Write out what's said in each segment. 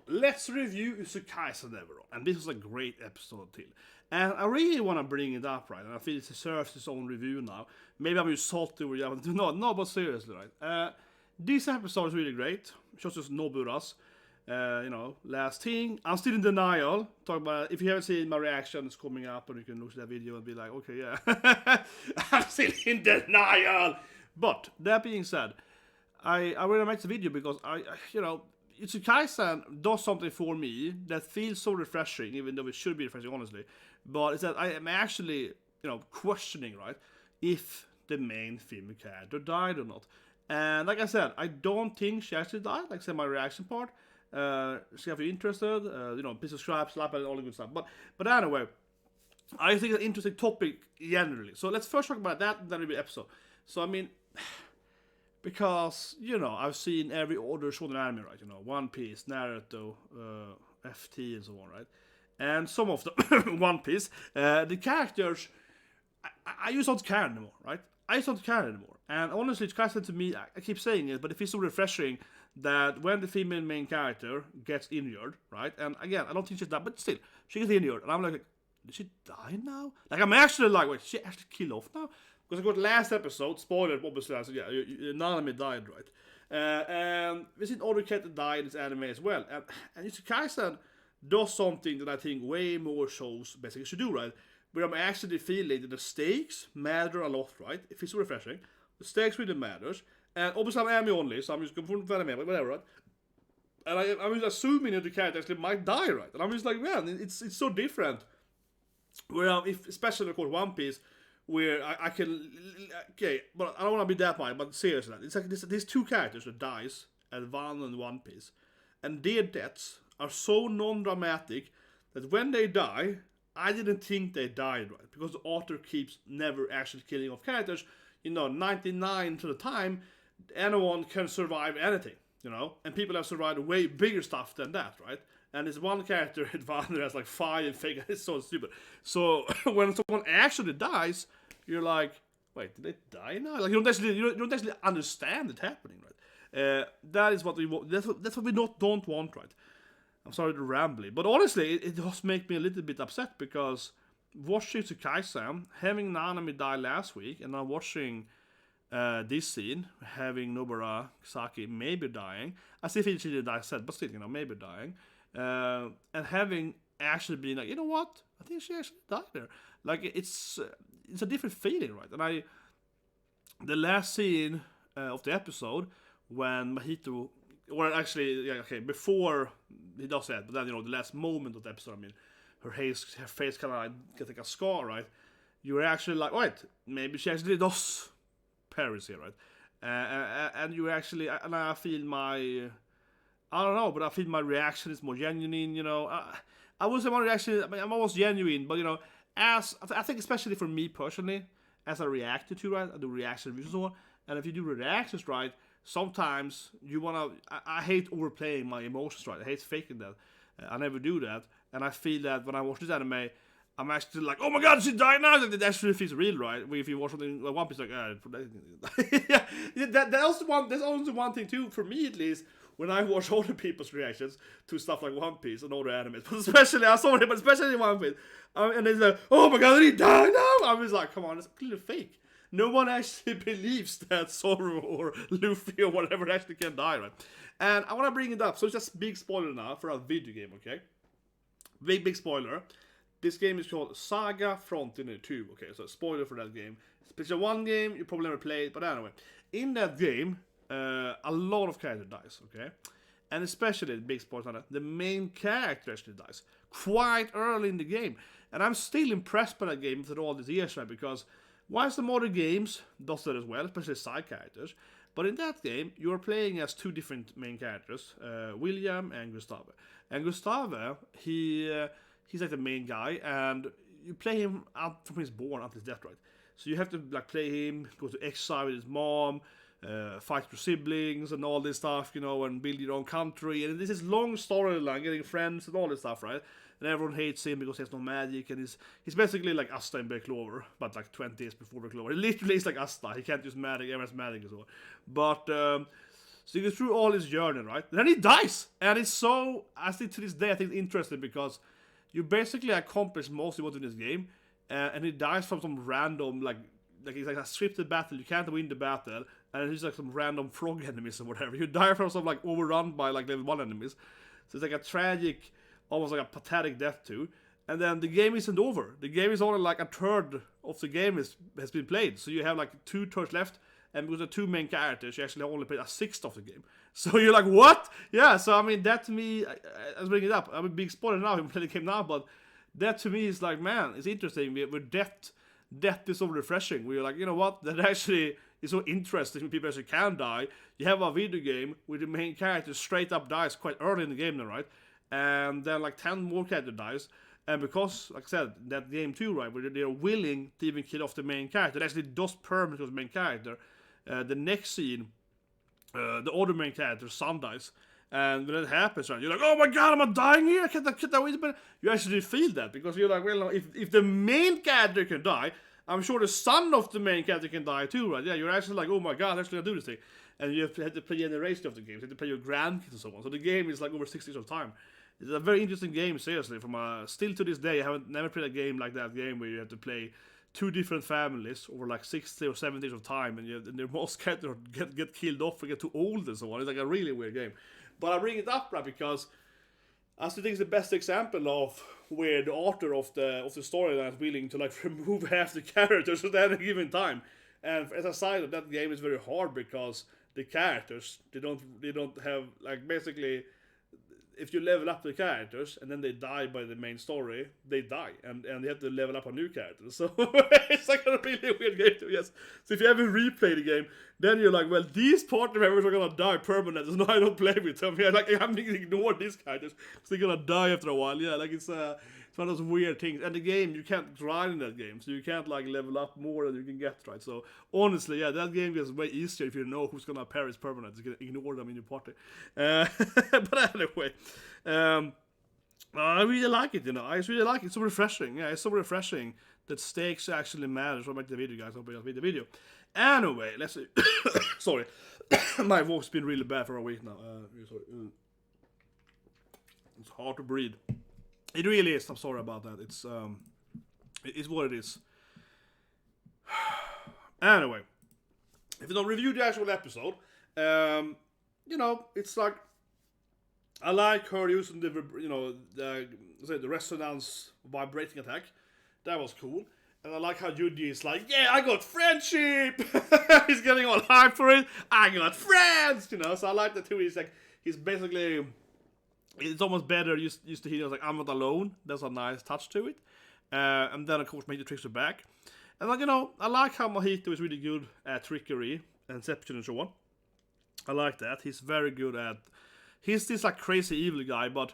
let's review Jujutsu Kaisen everyone. And this was a great episode till. And I really want to bring it up, right? And I feel it deserves its own review now. Maybe I'm just salty with it. No, but seriously, right? This episode is really great. Shows us Nobara's, last thing. I'm still in denial. Talk about if you haven't seen my reaction, it's coming up, and you can look at that video and be like, okay, yeah, I'm still in denial. But that being said, I really make the video because Jujutsu Kaisen does something for me that feels so refreshing, even though it should be refreshing, honestly. But it's that I am actually, questioning, right, if the main female character died or not. And like I said, I don't think she actually died. Like I said, my reaction part. So if you're interested, please subscribe, slap it, all the good stuff. But anyway, I think it's an interesting topic generally. So let's first talk about that, and then it'll be episode. So I mean, because I've seen every other shonen anime, right? One Piece, Naruto, FT, and so on, right? And some of the One Piece, the characters, I just don't care anymore, right? I just don't care anymore. And honestly, it's kind of to me, I keep saying it, but it feels so refreshing that when the female main character gets injured, right? And again, I don't think she's that, but still, she gets injured, and I'm like, did she die now? Like, I'm actually like, wait, did she actually kill off now? Because I got last episode, spoiler, obviously, I said, yeah, Nami died, right? And we seen other characters die in this anime as well. And Jujutsu Kaisen does something that I think way more shows basically should do, right? Where I'm actually feeling that the stakes matter a lot, right? It feels so refreshing. The stakes really matters. And obviously I'm anime only, so I'm just going for anime, whatever, right? And I'm just assuming that the character actually might die, right? And I'm just like, man, it's so different. Where especially of course One Piece, where I can, okay, but I don't want to be that mind, but seriously, it's like these two characters that dies at One Piece, and their deaths are so non-dramatic that when they die, I didn't think they died, right? Because the author keeps never actually killing off characters. 99% of the time, anyone can survive anything, and people have survived way bigger stuff than that, right? And there's one character at Van that has like 5 figures. It's so stupid. So when someone actually dies, you're like, wait, did they die now? Like you don't actually understand it happening, right? That is what we want. That's what we don't want, right? I'm sorry to ramble, but honestly, it does make me a little bit upset because watching Jujutsu Kaisen, having Nami die last week, and now watching this scene, having Nobara Saki maybe dying. I still feel she didn't die, but still, maybe dying. And having actually been like, you know what? I think she actually died there. Like it's a different feeling, right? And the last scene of the episode when Mahito, or actually, yeah, okay, before he does that, but then the last moment of the episode, I mean, her face kind of gets like a scar, right? You were actually like, wait, maybe she actually does Paris here, right? And you actually, and I feel I don't know, but I feel my reaction is more genuine, I would say my reaction, I'm almost genuine, but I think especially for me personally, as a reactor to, right, I do reaction reviews and so on, and if you do reactions, right, sometimes you wanna, I hate overplaying my emotions, right, I hate faking that, I never do that, and I feel that when I watch this anime, I'm actually like, oh my god, she died now! That actually feels real, right? If you watch something like One Piece, like, yeah, that's also one thing too, for me at least, when I watch other people's reactions to stuff like One Piece and other animes, but especially One Piece, and it's like, oh my god, did he die now? I'm just like, come on, it's clearly fake. No one actually believes that Zoro or Luffy or whatever actually can die, right? And I want to bring it up, so it's just big spoiler now for a video game, okay? Big spoiler. This game is called Saga Frontier 2, okay? So spoiler for that game. It's a one game, you probably never played, but anyway. In that game, a lot of characters dies, okay? And especially, the big spoiler on that, the main character actually dies quite early in the game. And I'm still impressed by that game after all these years, right? Because while some other games does that as well, especially side characters, but in that game, you're playing as two different main characters, William and Gustave. And Gustave, he's like the main guy, and you play him up from his born up to his death, right? So you have to like play him, go to exile with his mom, fight your siblings and all this stuff, and build your own country. And this is long storyline, getting friends and all this stuff, right? And everyone hates him because he has no magic, and he's basically like Asta in Black Clover, but like 20 years before Black Clover. He literally is like Asta. He can't use magic, everyone's magic as well. But So you go through all his journey, right? And then he dies, and it's so, I think to this day, I think it's interesting because you basically accomplish most of what in this game, and he dies from some random like it's like a scripted battle. You can't win the battle, and it's like some random frog enemies or whatever. You die from some like overrun by like level 1 enemies. So it's like a tragic, almost like a pathetic death too. And then the game isn't over. The game is only like a third of the game has been played. So you have like 2/3 left. And because the 2 main characters, you actually only played a sixth of the game. So you're like, what? Yeah, so I mean, that to me, I was bringing it up. I'm a big spoiler now, I'm playing the game now, but that to me is like, man, it's interesting. With death is so refreshing. We're like, you know what? That actually is so interesting when people actually can die. You have a video game where the main character straight up dies quite early in the game, then, right? And then like 10 more characters dies. And because, like I said, that game too, right, where they're willing to even kill off the main character, it actually does permanent with the main character. The next scene, the other main character's son dies. And when that happens, right, you're like, oh my god, am I dying here? I can't wait. But you actually feel that because you're like, well, if the main character can die, I'm sure the son of the main character can die too, right? Yeah, you're actually like, oh my god, I'm actually gonna do this thing. And you have to play generation of the game, you have to play your grandkids and so on. So the game is like over 6 years of time. It's a very interesting game, seriously. Still to this day, I haven't never played a game like that game where you have to play 2 different families over like 60 or 70 years of time, and their most characters get killed off or get too old and so on. It's like a really weird game. But I bring it up, right, because I still think it's the best example of where the author of the storyline is willing to like remove half the characters at any given time. And as a side of that game is very hard because the characters they don't have like basically. If you level up the characters and then they die by the main story, they die and they have to level up a new character. So it's like a really weird game to yes. So if you ever replay the game, then you're like, well, these party members are gonna die permanently, so now I don't play with them. Yeah, like I'm gonna ignore these characters because they're gonna die after a while. Yeah, like it's one of those weird things. And the game, you can't grind in that game, so you can't like level up more than you can get, right? So honestly, yeah, that game gets way easier if you know who's gonna perish permanently. You can ignore them in your party. But anyway, I really like it. I really like it. It's so refreshing. Yeah, it's so refreshing that stakes actually matters. I'll make the video, guys. I'll make the video. Anyway, let's see. Sorry, my voice has been really bad for a week now. Sorry. It's hard to breathe. It really is. I'm sorry about that. It's what it is. Anyway, if you don't review the actual episode, it's like I like her using the resonance vibrating attack. That was cool. And I like how Yuji is like, yeah, I got friendship. He's getting all hyped for it. I got friends, So I like that too. He's basically. It's almost better used to hear like I'm not alone. There's a nice touch to it. And then of course Mahito tricks her back. And like I like how Mahito is really good at trickery and deception and so on. I like that. He's very good at. He's this like crazy evil guy, but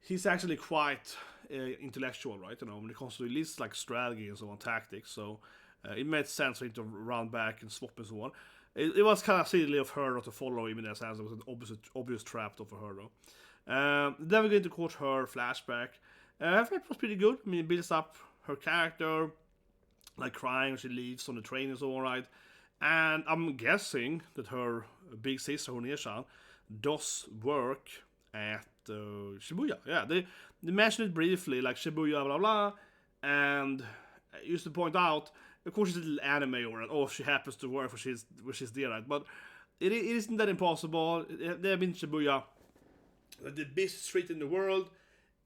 he's actually quite intellectual, right? When it comes to at least like strategy and so on, tactics. So it made sense for him to run back and swap and so on. It was kind of silly of her not to follow him in that sense. It was an obvious trap for her though. Then we're going to quote her flashback. I think it was pretty good. I mean, it builds up her character, like crying when she leaves on the train and so on, right? And I'm guessing that her big sister, Honia-chan, does work at Shibuya. Yeah, they mentioned it briefly, like Shibuya, blah, blah, and I used to point out, of course, it's a little anime or she happens to work where she's there, right? But it isn't that impossible. They have been in Shibuya. The busiest street in the world,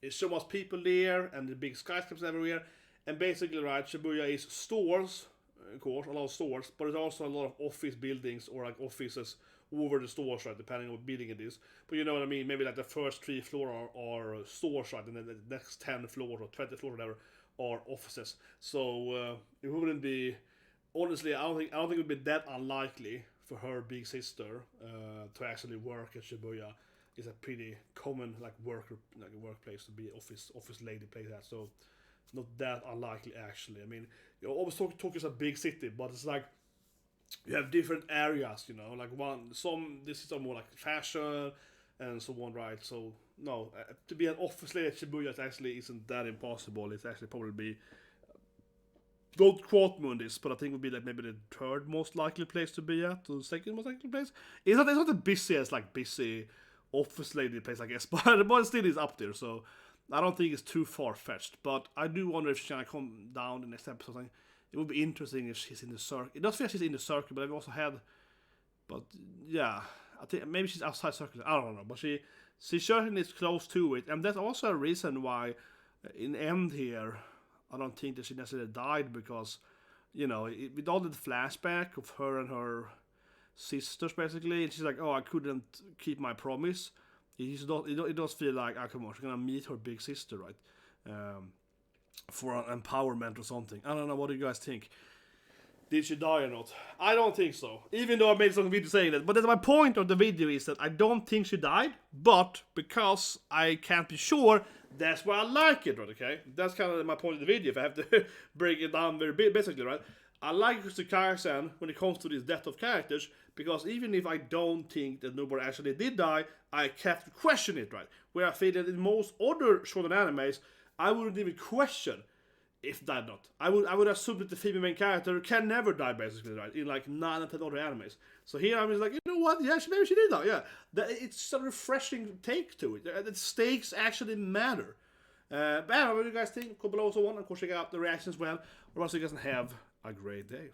there's so much people there, and the big skyscrapers everywhere. And basically, right, Shibuya is stores, of course, a lot of stores, but there's also a lot of office buildings or like offices over the stores, right, depending on what building it is. But you know what I mean? Maybe like the first 3 floors are stores, right, and then the next 10 floors or 20 floors, whatever, are offices. So it wouldn't be, honestly, I don't think it would be that unlikely for her big sister to actually work at Shibuya. It's a pretty common workplace to be office lady place at, so not that unlikely actually. I mean, you always talk as a big city, but it's like you have different areas, like this is more like fashion and so on, right? So no, to be an office lady at Shibuya actually isn't that impossible. It's actually probably be don't quote me on this, but I think it would be like maybe the third most likely place to be at, or the second most likely place. It's not the busiest, like busy office lady place, I guess, but it still is up there. So I don't think it's too far fetched. But I do wonder if she's gonna come down the next episode. It would be interesting if she's in the circle. It does feel like she's in the circle, but I've also had. But yeah, I think maybe she's outside circle. I don't know, but she certainly is close to it, and that's also a reason why in the end here. I don't think that she necessarily died because, with all the flashback of her and her sisters, basically, and she's like, oh, I couldn't keep my promise. It does feel like, come on, she's gonna meet her big sister, right? For an empowerment or something. I don't know, what do you guys think? Did she die or not? I don't think so. Even though I made some video saying that. But that's my point of the video is that I don't think she died. But because I can't be sure, that's why I like it, right? Okay? That's kind of my point of the video, if I have to break it down very basically, right? I like Jujutsu Kaisen when it comes to this death of characters, because even if I don't think that Nobara actually did die, I kept question it, right? Where I feel that in most other shonen animes, I wouldn't even question if that not. I would assume that the female main character can never die, basically, right? In like 9 or 10 other animes. So here I'm just like, you know what? Yeah, maybe she did die. Yeah, it's a refreshing take to it. The stakes actually matter. But what do you guys think? Comment below, so on. Of course, check out the reactions as well. Or else you guys have a great day.